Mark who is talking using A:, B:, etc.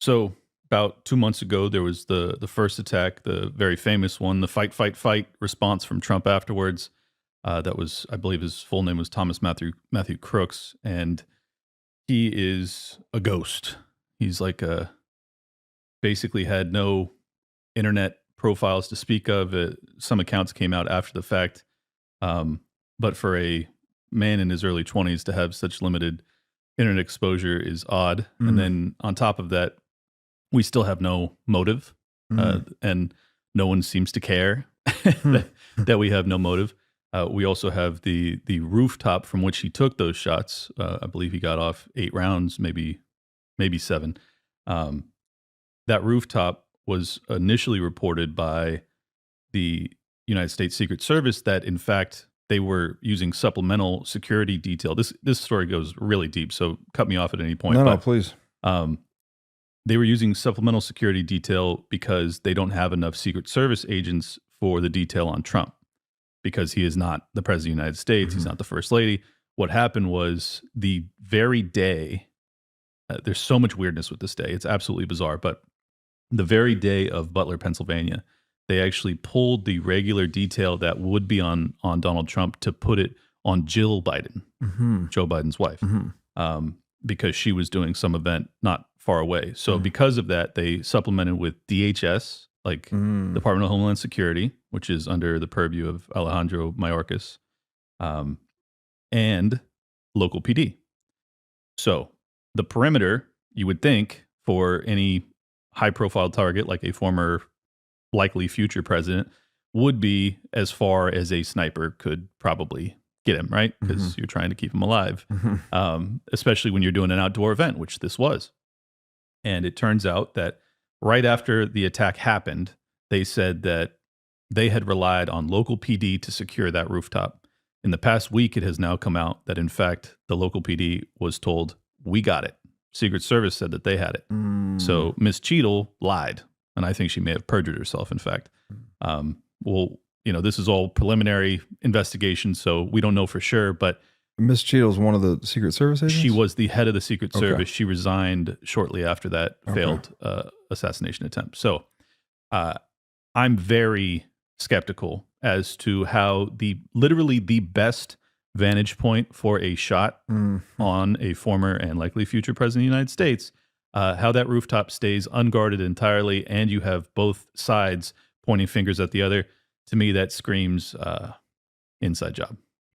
A: So about 2 months ago, there was the first attack, the very famous one, the fight, fight, fight response from Trump afterwards. That was, I believe, his full name was Thomas Matthew Crooks, and he is a ghost. He's like a basically had no internet profiles to speak of. Some accounts came out after the fact, but for a man in his early 20s to have such limited internet exposure is odd. And
B: Mm,
A: then on top of that, we still have no motive,
B: mm,
A: and no one seems to care
B: hmm,
A: that we have no motive. We also have the rooftop from which he took those shots. I believe he got off 8 rounds, maybe seven. Um, that rooftop was initially reported by the United States Secret Service that, in fact, they were using supplemental security detail. This story goes really deep, so cut me off at any point.
B: No,
A: But
B: please.
A: um, they were using supplemental security detail because they don't have enough Secret Service agents for the detail on Trump because he is not the president of the United States. He's
B: Mhm.
A: not the first lady. What happened was the very day, there's so much weirdness with this day. It's absolutely bizarre. But the very day of Butler, Pennsylvania, they actually pulled the regular detail that would be on Donald Trump to put it on Jill Biden,
B: Mhm.
A: Joe Biden's wife,
B: Mhm.
A: because she was doing some event not far away. So
B: Mhm.
A: because of that, they supplemented with DHS, like
B: Mm.
A: Department of Homeland Security, which is under the purview of Alejandro Mayorkas, um, and local PD. So the perimeter, you would think, for any high profile target like a former likely future president would be as far as a sniper could probably get him, right?
B: Mhm.
A: Because you're trying to keep him alive,
B: Mhm.
A: especially when you're doing an outdoor event, which this was. And it turns out that right after the attack happened, they said that they had relied on local PD to secure that rooftop. In the past week, it has now come out that, in fact, the local PD was told, we got it. Secret Service said that they had it.
B: Mm.
A: So Miss Cheadle lied. And I think she may have perjured herself, in fact. Well, this is all preliminary investigation, so we don't know for sure, but
B: Miss Cheadle's one of the Secret Service
A: she
B: agents?
A: was the head of the Secret
B: Okay.
A: Service. She resigned shortly after that
B: Okay.
A: failed assassination attempt. So uh, I'm very skeptical as to how literally the best vantage point for a shot
B: Mhm.
A: on a former and likely future president of the United States, how that rooftop stays unguarded entirely, and you have both sides pointing fingers at the other. To me, that screams inside job.